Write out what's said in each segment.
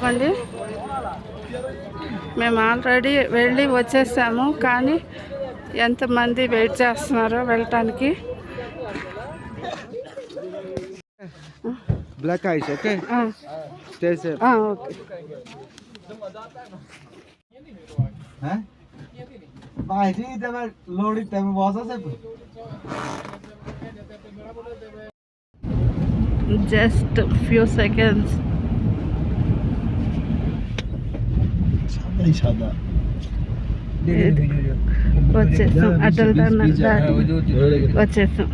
ఇదిగోండి మేము ఆల్రెడీ వెళ్ళి వచ్చేసాము, కానీ ఎంతమంది వెయిట్ చేస్తున్నారో వెళ్ళటానికి. Black ice okay stay safe okay. भाजी तब लोडी तब बहुत से just few seconds. सादा వచ్చేసాం అటల్ టన్నల్ దాటి వచ్చేసాం.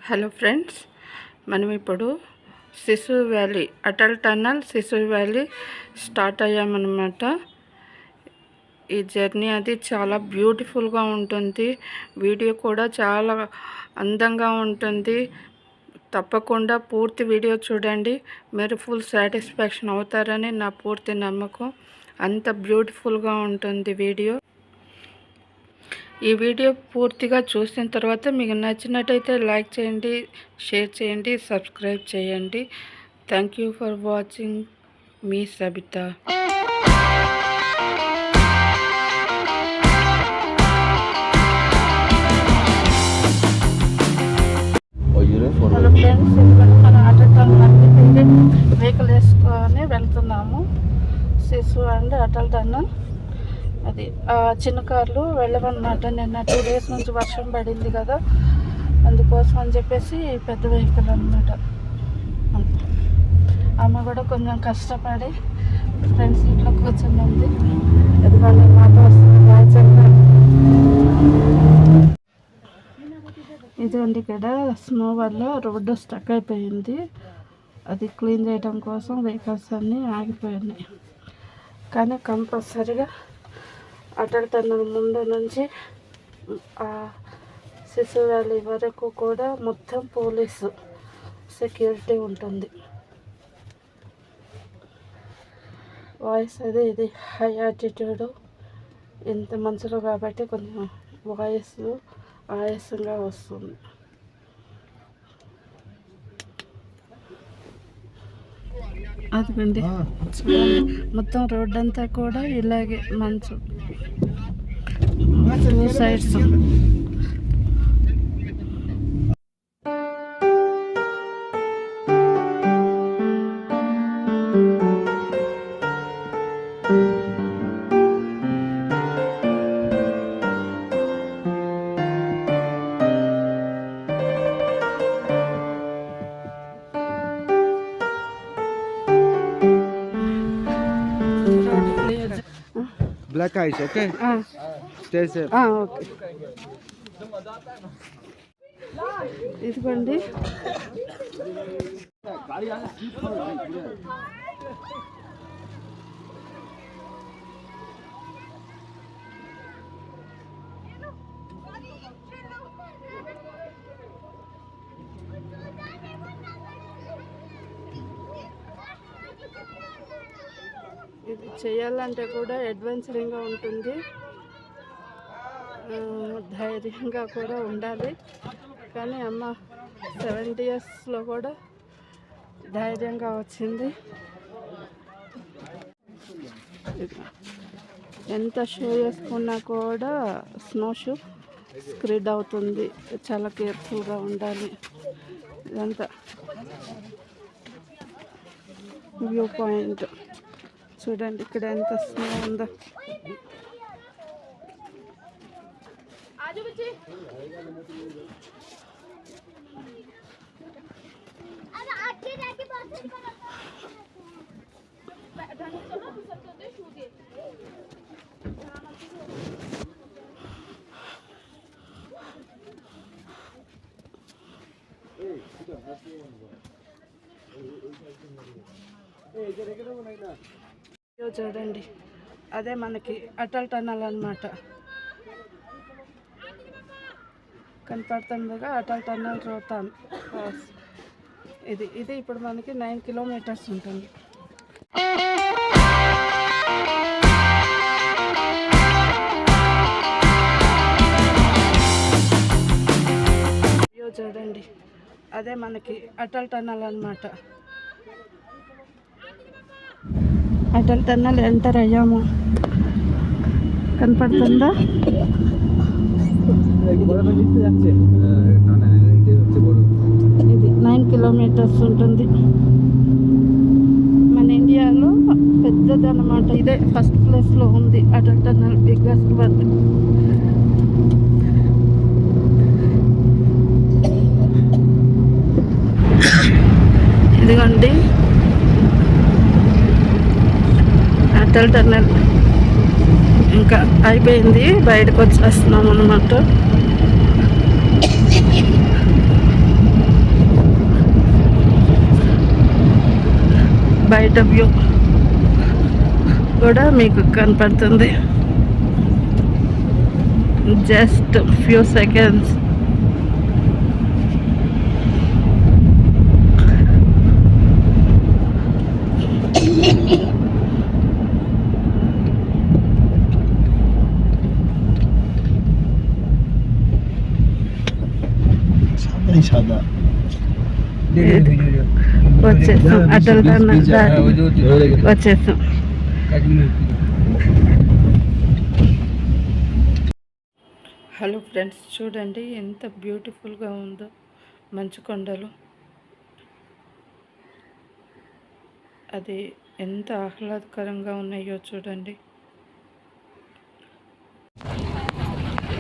హలో ఫ్రెండ్స్, మనం ఇప్పుడు Sissu valley Atal tunnel Sissu valley start అయ్యామన్నమాట. ఈ జర్నీ అది చాలా బ్యూటిఫుల్గా ఉంటుంది, వీడియో కూడా చాలా అందంగా ఉంటుంది. తప్పకుండా పూర్తి వీడియో చూడండి, మీరు ఫుల్ సాటిస్ఫాక్షన్ అవుతారని నా పూర్తి నమ్మకం. అంత బ్యూటిఫుల్గా ఉంటుంది వీడియో. ఈ వీడియో పూర్తిగా చూసిన తర్వాత మీకు నచ్చినట్టయితే లైక్ చేయండి, షేర్ చేయండి, సబ్స్క్రైబ్ చేయండి. Thank you for watching. Me Sabitha. Hello friends, మనం అటల్ టన్నల్ వెహికల్ వేసుకొని వెళ్తున్నాము. Sissu and Atal tunnel. అది చిన్న కార్లు వెళ్ళమన్నమాట. నిన్న 2 days నుంచి వర్షం పడింది కదా, అందుకోసం అని చెప్పేసి పెద్ద వెహికల్ అన్నమాట. అమ్మ కూడా కొంచెం కష్టపడి ఫ్రెండ్ సీట్లో కూర్చొని ఉంది. ఎందుకంటే మాతో వస్తుంది. ఇదిగోండి, ఇక్కడ స్నో వల్ల రోడ్డు స్టక్ అయిపోయింది. అది క్లీన్ చేయడం కోసం వెహికల్స్ అన్నీ ఆగిపోయినాయి. కానీ కంపల్సరిగా అటల్ టన్నల్ ముందు నుంచి సిసు వ్యాలీ వరకు కూడా మొత్తం పోలీసు సెక్యూరిటీ ఉంటుంది. వాయిస్ అదే ఇది హై యాటిట్యూడ్ ఇంత మంచులో కాబట్టి కొంచెం వాయిస్ ఆయాసంగా వస్తుంది. అదిగండి మొత్తం రోడ్ అంతా కూడా ఇలాగే మంచు sides. Black ice okay stay safe okay. ఇదిగోండి ఇది చేయాలంటే కూడా అడ్వెంచరింగ్గా ఉంటుంది, ధైర్యంగా కూడా ఉండాలి. కానీ అమ్మ 70 yearsలో కూడా ధైర్యంగా వచ్చింది. ఎంత షూ వేసుకున్నా కూడా స్నో షూ స్క్రిడ్ అవుతుంది, చాలా కేర్ఫుల్గా ఉండాలి. ఇదంతా వ్యూ పాయింట్ చూడండి, ఇక్కడ ఎంత స్నో ఉందో. ఇదిగో చూడండి, అదే మనకి అటల్ టన్నల్ అన్నమాట. కనపడుతుందిగా అటల్ టన్నల్ రోహతాంగ్ పాస్. ఇది ఇప్పుడు మనకి 9 కిలోమీటర్స్ ఉంటుంది. చూడండి, అదే మనకి అటల్ టన్నల్ అన్నమాట. అటల్ టన్నల్ ఎంటర్ అయ్యాము. కనపడుతుందా? ఇది 9 కిలోమీటర్స్ ఉంటుంది. మన ఇండియాలో పెద్దదన్నమాట. ఇదే ఫస్ట్ ప్లేస్లో ఉంది అటల్ టన్నల్, బిగ్గెస్ట్ వన్. ఇదిగోండి అటల్ టన్నల్. ఇంకా అయిపోయింది, బయటకు వచ్చేస్తున్నాం అన్నమాట. బయట వ్యూ కూడా మీకు కనపడుతుంది. Just few seconds. వచ్చేస్తాం అటల్ టన్నల్ దాటి వచ్చేస్తాం. హలో ఫ్రెండ్స్, చూడండి ఎంత బ్యూటిఫుల్గా ఉందో మంచు కొండలు. అది ఎంత ఆహ్లాదకరంగా ఉన్నాయో చూడండి.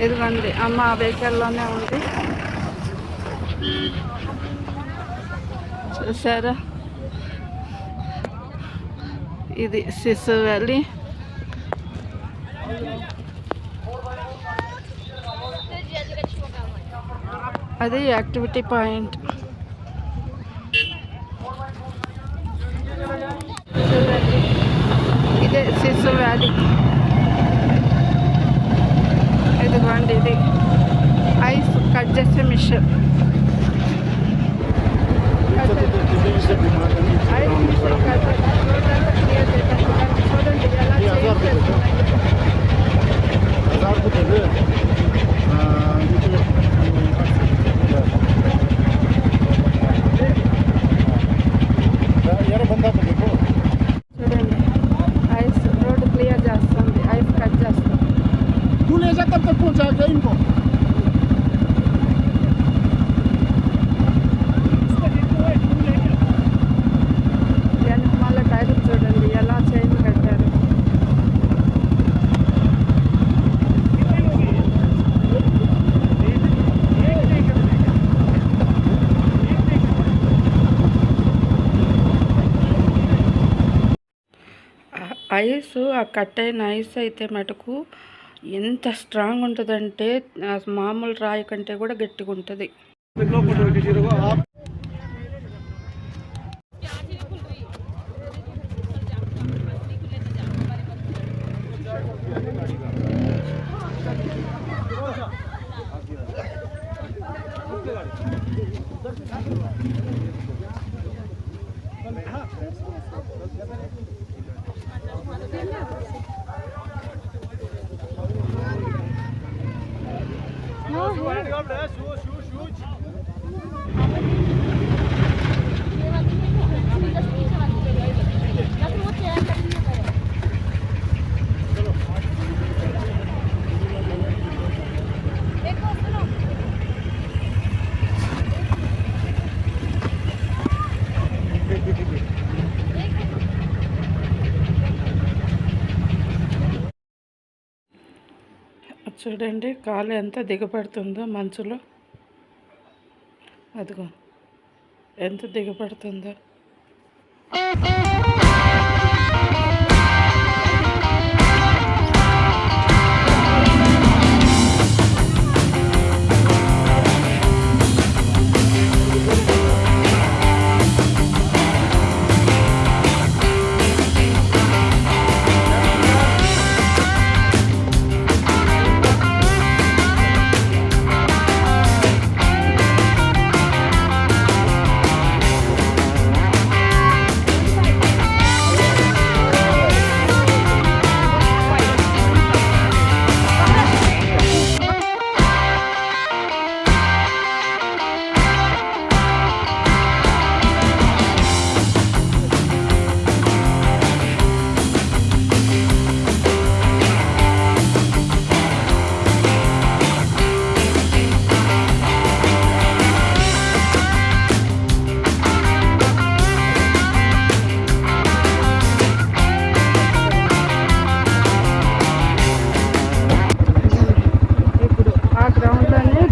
ఇదిగోండి అమ్మ ఆ వెహికల్లోనే ఉంది, చూసారా? ఇది సిసు వ్యాలీ. అది యాక్టివిటీ పాయింట్. చూడండి, ఇదే సిసు వ్యాలీ. ఇదిగోండి, ఇది ఐస్ కట్ చేసే మిషన్. చూడండి ఎలా చూడండి, ఐస్ రోడ్ క్లియర్ చేస్తుంది, ఐస్ కట్ చేస్తుంది. మళ్ళీ టైర్ చూడండి ఎలా చైన్ కట్టారు. ఐస్, ఆ కట్ అయిన ఐస్ అయితే మటుకు ఎంత స్ట్రాంగ్ ఉంటుందంటే మామూలు రాయి కంటే కూడా గట్టిగా ఉంటుంది. చూడండి కాలు ఎంత దిగబడుతుందో మంచులో. అదిగో ఎంత దిగబడుతుందో.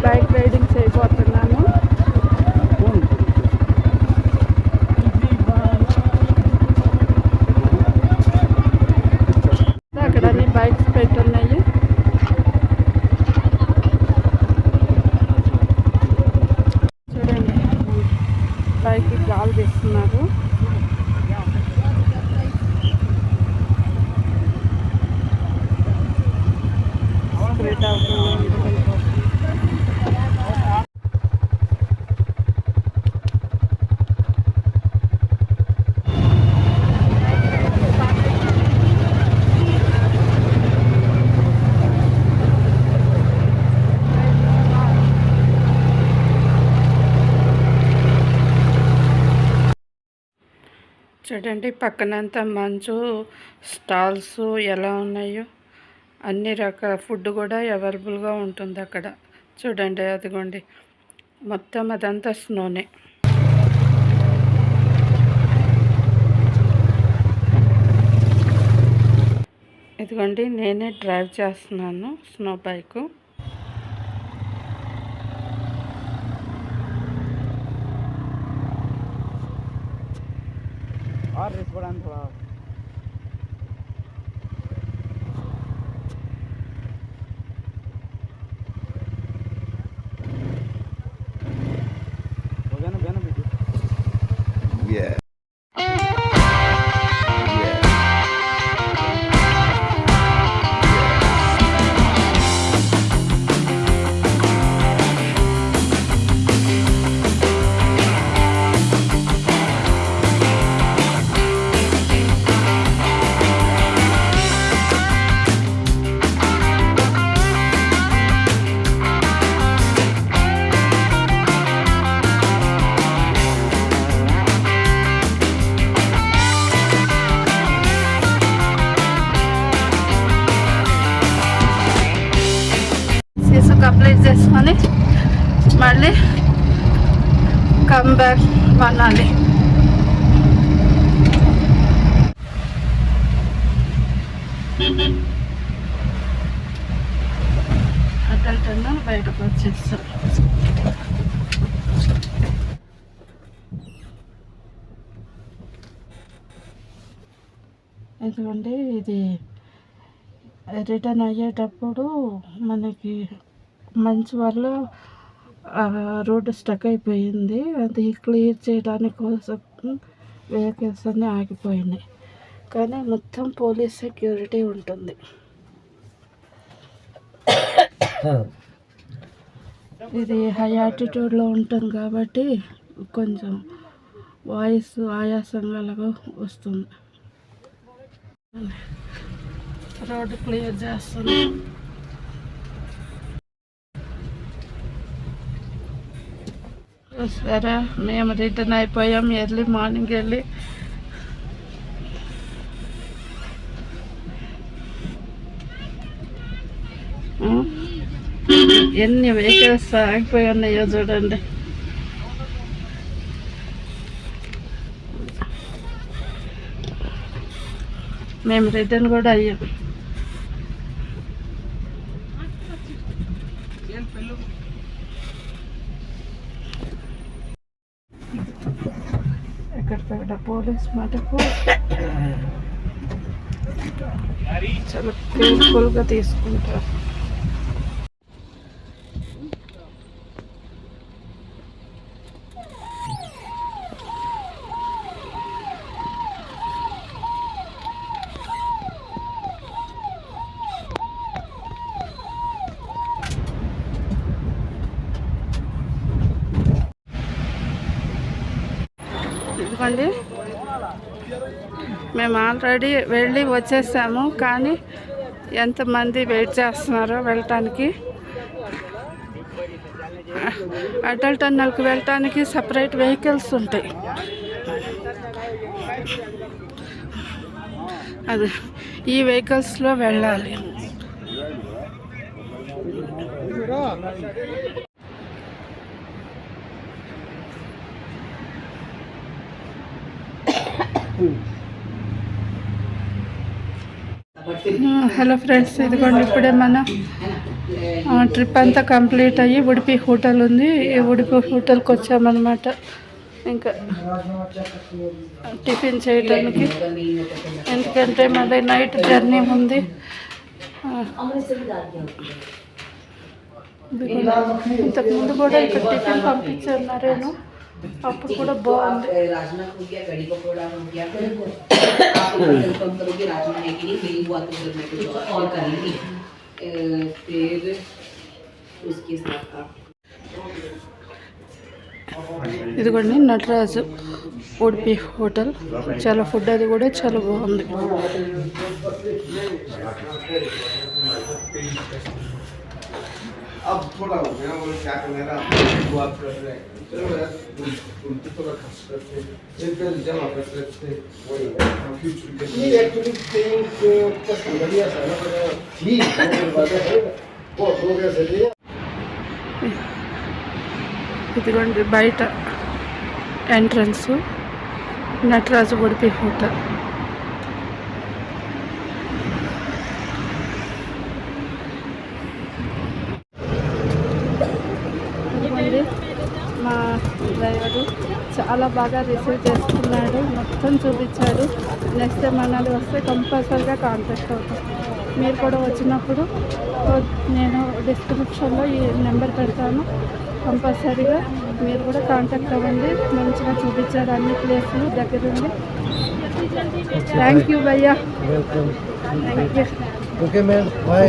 బైక్ రైడింగ్ చేయబోతున్నాను. అక్కడ అన్ని బైక్స్ పెట్టున్నాయి. చూడండి, బైక్ గాలి తీస్తున్నారు. స్ప్రెడ్ అవుతుంది. చూడండి, పక్కనంతా మంచు స్టాల్స్ ఎలా ఉన్నాయో, అన్ని రకాల ఫుడ్ కూడా అవైలబుల్గా ఉంటుంది అక్కడ. చూడండి, అదిగోండి, మొత్తం అదంతా స్నోనే. ఇదిగోండి, నేనే డ్రైవ్ చేస్తున్నాను స్నో బైకు. और रेस बढ़ाना थोड़ा हो गया ना वीडियो. Yeah. కంప్లీట్ చేసుకొని మళ్ళీ కమ్ బ్యాక్ మనాలి. అటల్ బయటకు వచ్చేస్తాం. ఎందుకంటే ఇది రిటర్న్ అయ్యేటప్పుడు మనకి మంచు వల్ల రోడ్డు స్టక్ అయిపోయింది. అది క్లియర్ చేయడానికి కోసం వెహికల్స్ అన్నీ ఆగిపోయినాయి. కానీ మొత్తం పోలీస్ సెక్యూరిటీ ఉంటుంది. ఇది హై ఆల్టిట్యూడ్లో ఉంటుంది కాబట్టి కొంచెం వాయిస్ ఆయాసంగా అలాగా వస్తుంది. రోడ్డు క్లియర్ చేస్తుంది. సరే, మేము రిటర్న్ అయిపోయాం. ఎర్లీ మార్నింగ్ వెళ్ళి ఎన్ని వెహికల్స్ ఆగిపోయి ఉన్నాయో చూడండి. మేము రిటర్న్ కూడా అయ్యాం. ఎక్కడ పోలీస్ మటుకు చాలా కేర్ఫుల్గా తీసుకుంటారు. ఇదిగోండి, మేము ఆల్రెడీ వెళ్ళి వచ్చేసాము. కానీ ఎంతమంది వెయిట్ చేస్తున్నారో వెళ్ళటానికి. అటల్ టన్నల్కి వెళ్ళటానికి సపరేట్ వెహికల్స్ ఉంటాయి. అది ఈ వెహికల్స్లో వెళ్ళాలి. హలో ఫ్రెండ్స్, ఇదిగోండి, ఇప్పుడే మనం ట్రిప్ అంతా కంప్లీట్ అయ్యి ఉడిపి హోటల్ ఉంది. ఈ ఉడిపి హోటల్కి వచ్చామన్నమాట. ఇంకా టిఫిన్ చేయడానికి, ఎందుకంటే మళ్ళీ నైట్ జర్నీ ఉంది. ఇంతకుముందు కూడా ఇక్కడ టిఫిన్ పంపించారు నరేను, అప్పుడు కూడా బాగుంది. ఇదిగోండి నటరాజు ఉడిపి హోటల్. చాలా ఫుడ్ అది కూడా చాలా బాగుంది. अब थोड़ा हो गया वो क्या करना बात कर रहे हैं चलो उनकी थोड़ा खर्च करते हैं एक बार जमा कर सकते हैं वही फ्यूचर के लिए एक्चुअली थिंक कस्ट बढ़िया सा ना ठीक बात है वो प्रोग्रेस है ఇదిగోండి బయట ఎంట్రన్స్ నటరాజు ఉడిపి హోటల్. మా డ్రైవరు చాలా బాగా రిసీవ్ చేసుకున్నాడు, మొత్తం చూపించాడు. నెక్స్ట్ టైం అన్నది వస్తే కంపల్సరీగా కాంటాక్ట్ అవుతాం. మీరు కూడా వచ్చినప్పుడు నేను డిస్క్రిప్షన్లో ఈ నెంబర్ పెడతాను, కంపల్సరీగా మీరు కూడా కాంటాక్ట్ అవ్వండి. మంచిగా చూపించాడు అన్ని ప్లేస్లు దగ్గరుండి. థ్యాంక్ యూ భయ్యా. Thank you. Okay ma'am bye.